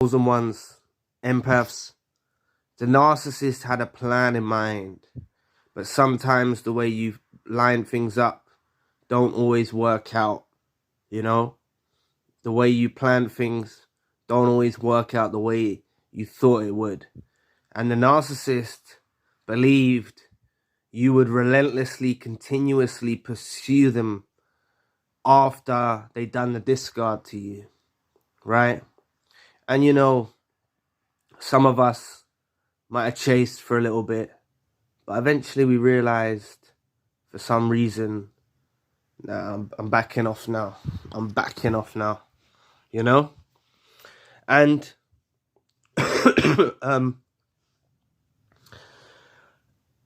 chosen ones, empaths. The narcissist had a plan in mind, but sometimes the way you line things up don't always work out, you know? The way you plan things don't always work out the way you thought it would. And the narcissist believed you would relentlessly, continuously pursue them after they'd done the discard to you, right? And you know, some of us might have chased for a little bit, but eventually we realized, for some reason, nah, I'm backing off now. I'm backing off now, you know? And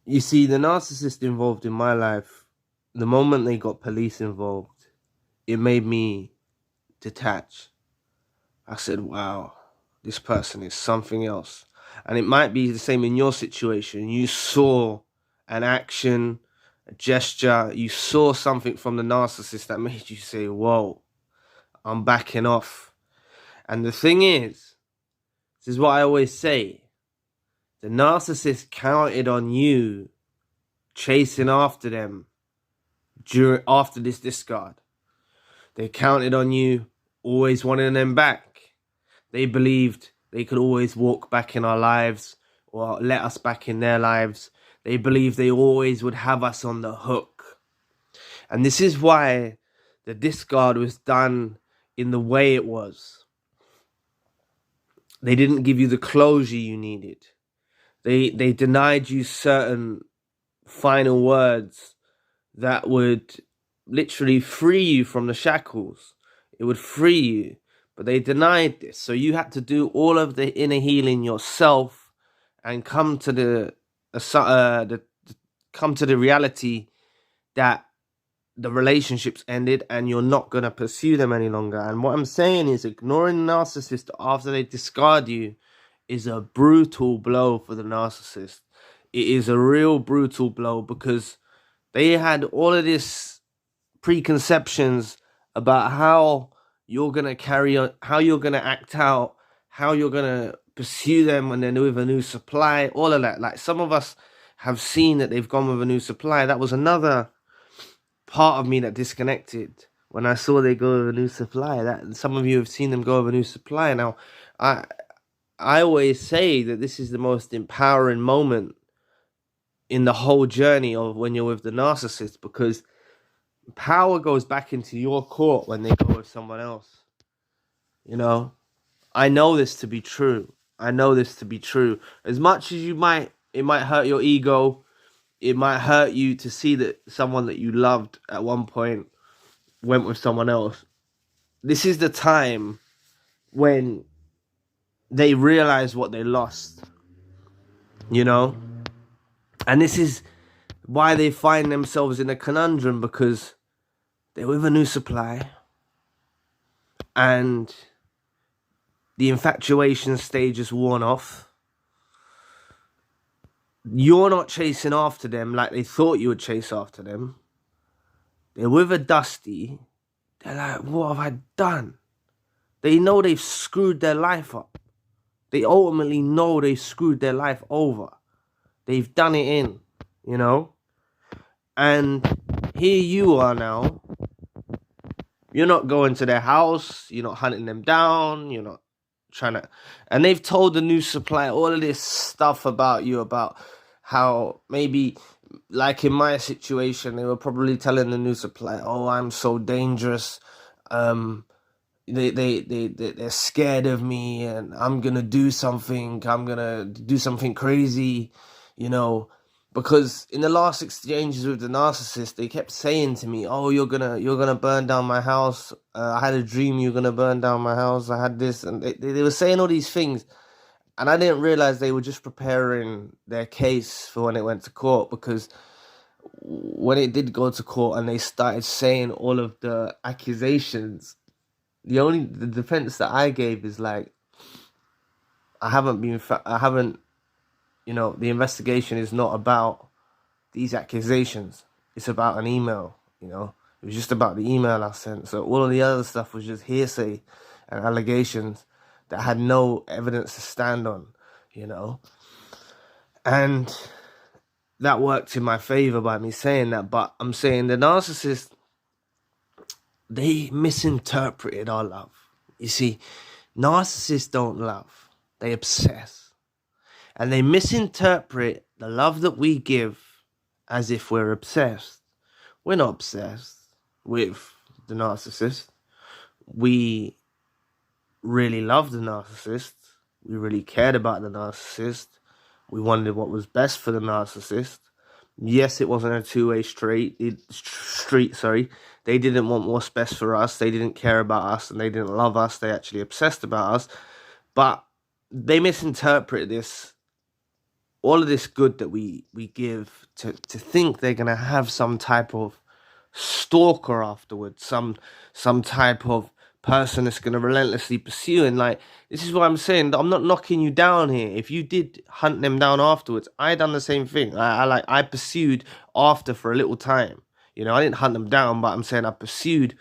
you see, the narcissist involved in my life, the moment they got police involved, it made me detach. I said, wow, this person is something else. And it might be the same in your situation. You saw an action, a gesture, you saw something from the narcissist that made you say, whoa, I'm backing off. And the thing is, this is what I always say, the narcissist counted on you chasing after them after this discard. They counted on you always wanting them back. They believed they could always walk back in our lives or let us back in their lives. They believed they always would have us on the hook. And this is why the discard was done in the way it was. They didn't give you the closure you needed. They denied you certain final words that would literally free you from the shackles. It would free you, but they denied this. So you had to do all of the inner healing yourself and come to the reality that the relationships ended and you're not going to pursue them any longer. And what I'm saying is, ignoring the narcissist after they discard you is a brutal blow for the narcissist. It is a real brutal blow, because they had all of this preconceptions about how you're going to carry on, how you're going to act out, how you're going to pursue them when they're with a new supply, all of that. Like, some of us have seen that they've gone with a new supply. That was another part of me that disconnected when I saw they go with a new supply. That some of you have seen them go with a new supply. Now, I always say that this is the most empowering moment in the whole journey of when you're with the narcissist, because power goes back into your court when they go with someone else. You know, I know this to be true. I know this to be true. As much as it might hurt your ego, it might hurt you to see that someone that you loved at one point went with someone else. This is the time when they realize what they lost, you know? And this is why they find themselves in a conundrum, because they're with a new supply and the infatuation stage is worn off. You're not chasing after them like they thought you would chase after them. They're with a Dusty. They're like, what have I done? They know they've screwed their life up. They ultimately know they've screwed their life over. They've done it in, you know? And here you are now. You're not going to their house. You're not hunting them down. You're not trying to... And they've told the new supply all of this stuff about you, about how maybe, like in my situation, they were probably telling the new supply, oh, I'm so dangerous. They're scared of me, and I'm going to do something. I'm going to do something crazy, you know, because in the last exchanges with the narcissist, they kept saying to me, oh, you're gonna burn down my house. I had a dream you're going to burn down my house. I had this. And they were saying all these things. And I didn't realize they were just preparing their case for when it went to court, because when it did go to court and they started saying all of the accusations, the defense that I gave is like, you know, the investigation is not about these accusations. It's about an email, you know. It was just about the email I sent. So all of the other stuff was just hearsay and allegations that had no evidence to stand on, you know. And that worked in my favor by me saying that. But I'm saying the narcissist, they misinterpreted our love. You see, narcissists don't love, they obsess. And they misinterpret the love that we give as if we're obsessed. We're not obsessed with the narcissist. We really loved the narcissist. We really cared about the narcissist. We wanted what was best for the narcissist. Yes, it wasn't a two-way street. They didn't want what's best for us. They didn't care about us, and they didn't love us. They actually obsessed about us. But they misinterpret this, all of this good that we give, to think they're gonna have some type of stalker afterwards, some type of person that's going to relentlessly pursue. And like, this is what I'm saying, I'm not knocking you down here. If you did hunt them down afterwards, I done the same thing. I pursued after for a little time, you know. I didn't hunt them down, but I'm saying I pursued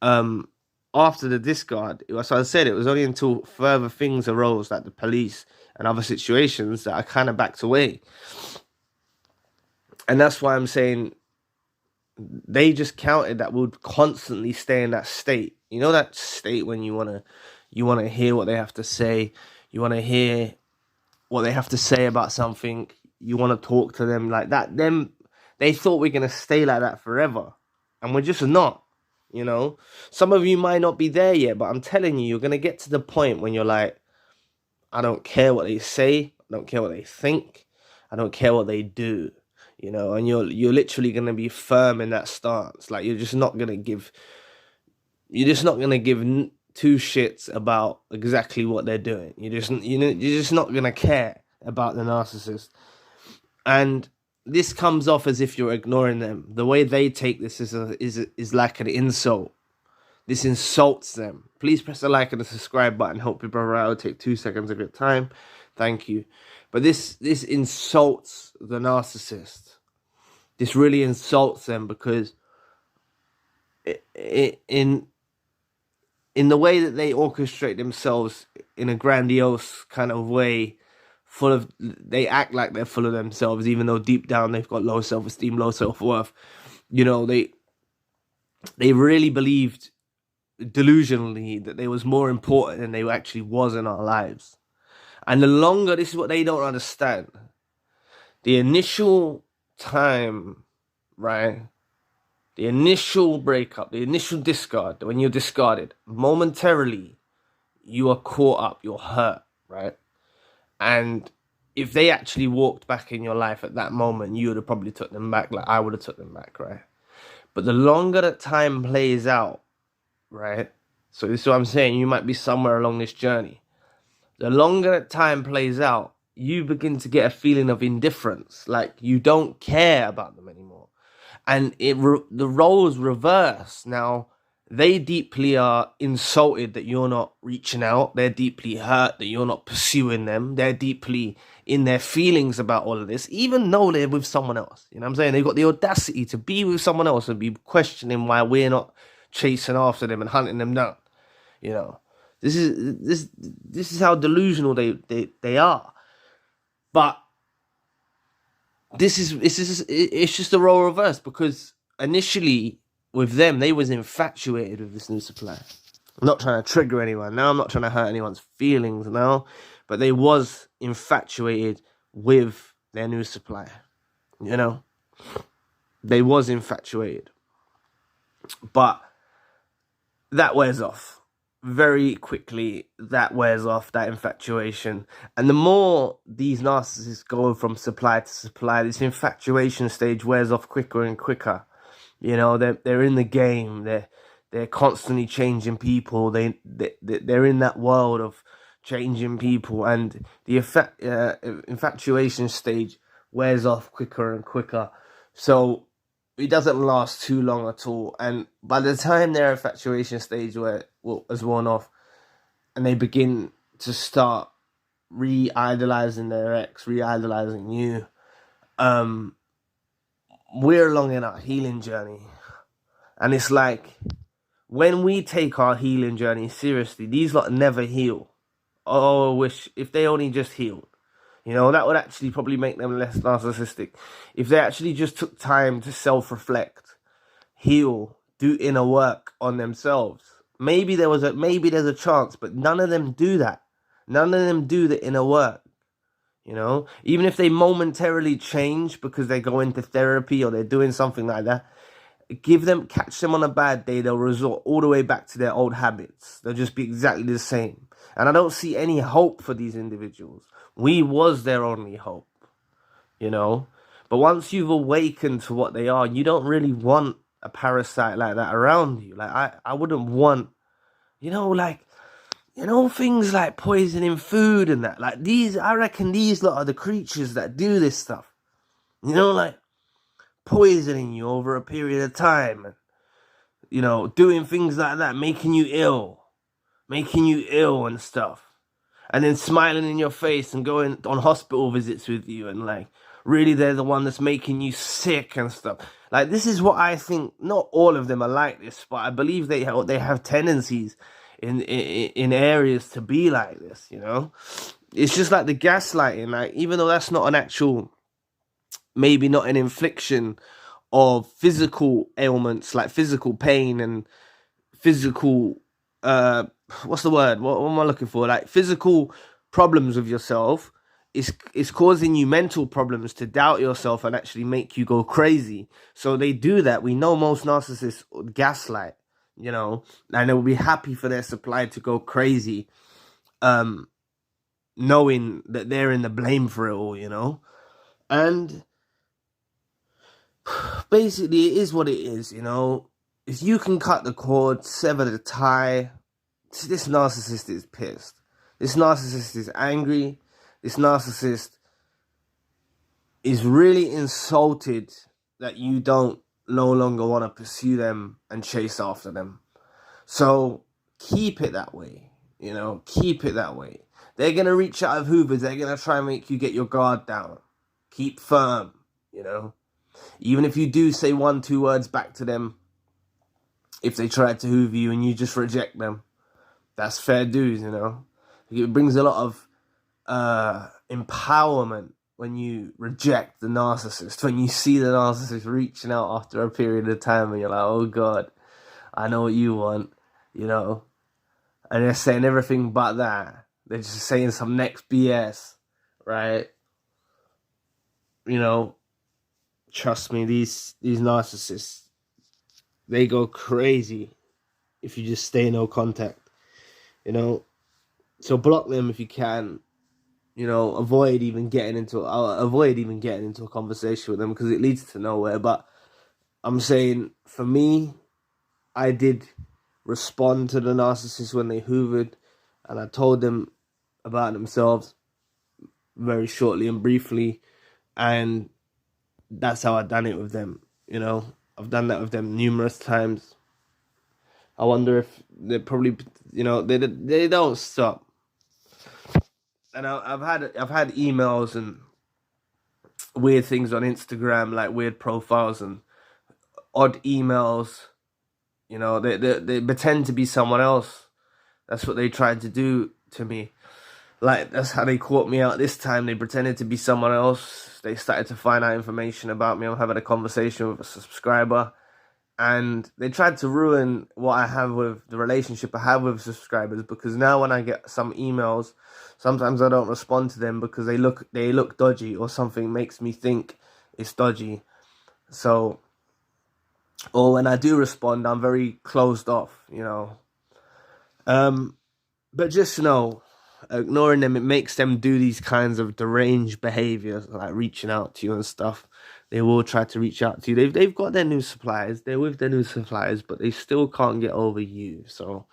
after the discard. So I said it was only until further things arose, like the police and other situations, that I kind of backed away. And that's why I'm saying they just counted that we'd constantly stay in that state. You know, that state when you wanna hear what they have to say. You wanna hear what they have to say about something. You wanna talk to them like that. They thought we're gonna stay like that forever, and we're just not. You know, some of you might not be there yet, but I'm telling you, you're gonna get to the point when you're like, I don't care what they say. I don't care what they think. I don't care what they do. You know, and you're literally gonna be firm in that stance. Like, you're just not gonna give two shits about exactly what they're doing. You're just not gonna care about the narcissist. And this comes off as if you're ignoring them. The way they take this is like an insult. This insults them. Please press the like and the subscribe button. Help your brother out. Take 2 seconds of your time. Thank you. But this insults the narcissist. This really insults them, because in the way that they orchestrate themselves in a grandiose kind of way, they act like they're full of themselves, even though deep down they've got low self-esteem, low self-worth. You know, they really believed delusionally that they was more important than they actually was in our lives. And the longer, this is what they don't understand, the initial time, right? The initial breakup, the initial discard, when you're discarded, momentarily, you are caught up, you're hurt, right? And if they actually walked back in your life at that moment, you would have probably took them back, like I would have took them back, right? But the longer that time plays out, right? So this is what I'm saying, you might be somewhere along this journey. The longer that time plays out, you begin to get a feeling of indifference, like you don't care about them anymore. And the roles reverse. Now, they deeply are insulted that you're not reaching out. They're deeply hurt that you're not pursuing them. They're deeply in their feelings about all of this, even though they're with someone else. You know what I'm saying? They've got the audacity to be with someone else and be questioning why we're not chasing after them and hunting them down. You know, this is how delusional they are. But it's just a role reverse, because initially with them, they was infatuated with this new supply. I'm not trying to trigger anyone now. I'm not trying to hurt anyone's feelings now, but they was infatuated with their new supply. You know, they was infatuated, but that wears off very quickly. That wears off, that infatuation. And the more these narcissists go from supply to supply, this infatuation stage wears off quicker and quicker. You know, they're in the game. They're constantly changing people. They're in that world of changing people, and the infatuation stage wears off quicker and quicker. So it doesn't last too long at all. And by the time their infatuation stage has worn off, and they begin to start re-idolizing their ex, re-idolizing you, we're along in our healing journey. And it's like, when we take our healing journey seriously, these lot never heal. oh, I wish if they only just healed. You know, that would actually probably make them less narcissistic. If they actually just took time to self-reflect, heal, do inner work on themselves. Maybe there's a chance, but none of them do that. None of them do the inner work. You know, even if they momentarily change because they go into therapy or they're doing something like that, catch them on a bad day, they'll resort all the way back to their old habits. They'll just be exactly the same. And I don't see any hope for these individuals. We was their only hope, you know. But once you've awakened to what they are, you don't really want a parasite like that around you. Like, I wouldn't want, you know, like, you know, things like poisoning food and that. Like, I reckon these lot are the creatures that do this stuff. You know, like, poisoning you over a period of time. And, you know, doing things like that, making you ill and stuff. And then smiling in your face and going on hospital visits with you. And, like, really they're the one that's making you sick and stuff. Like, this is what I think. Not all of them are like this, but I believe they have tendencies in areas to be like this, you know. It's just like the gaslighting. Like, even though that's not an actual, maybe not an infliction of physical ailments, like physical pain and physical, what's the word? What am I looking for? Like, physical problems with yourself. It's causing you mental problems to doubt yourself and actually make you go crazy. So they do that. We know most narcissists gaslight, you know, and they will be happy for their supply to go crazy, knowing that they're in the blame for it all, you know. And basically, it is what it is, you know. If you can cut the cord, sever the tie, this narcissist is pissed. This narcissist is angry. This narcissist is really insulted that you don't no longer want to pursue them and chase after them. So keep it that way, you know, keep it that way. They're going to reach out of hoovers. They're going to try and make you get your guard down. Keep firm, you know. Even if you do say 1-2 words back to them, if they try to hoover you and you just reject them, that's fair dues, you know. It brings a lot of empowerment when you reject the narcissist, when you see the narcissist reaching out after a period of time and you're like, oh God, I know what you want, you know. And they're saying everything but that. They're just saying some next BS, right? You know, trust me, these narcissists, they go crazy if you just stay no contact, you know. So block them if you can. You know, avoid even getting into a conversation with them because it leads to nowhere. But I'm saying, for me, I did respond to the narcissist when they hoovered, and I told them about themselves very shortly and briefly, and that's how I done it with them. You know, I've done that with them numerous times. I wonder if they probably, you know, they don't stop. And I've had emails and weird things on Instagram, like weird profiles and odd emails. You know, they pretend to be someone else. That's what they tried to do to me. Like, that's how they caught me out this time. They pretended to be someone else. They started to find out information about me. I'm having a conversation with a subscriber. And they tried to ruin what I have with the relationship I have with subscribers, because now when I get some emails, sometimes I don't respond to them because they look dodgy or something makes me think it's dodgy. So, or when I do respond, I'm very closed off, you know. But just know, ignoring them, it makes them do these kinds of deranged behaviors, like reaching out to you and stuff. They will try to reach out to you. They've got their new suppliers. They're with their new suppliers, but they still can't get over you. So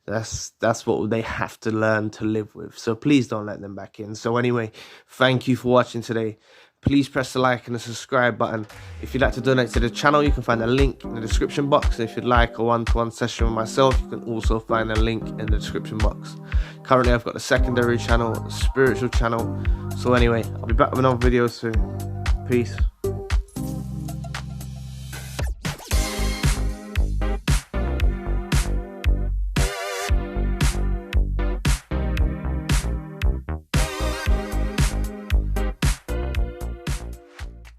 that's what they have to learn to live with. So please don't let them back in. So anyway, thank you for watching today. Please press the like and the subscribe button. If you'd like to donate to the channel, you can find a link in the description box. If you'd like a one-to-one session with myself, you can also find a link in the description box. Currently, I've got a secondary channel, a spiritual channel. So anyway, I'll be back with another video soon. Peace.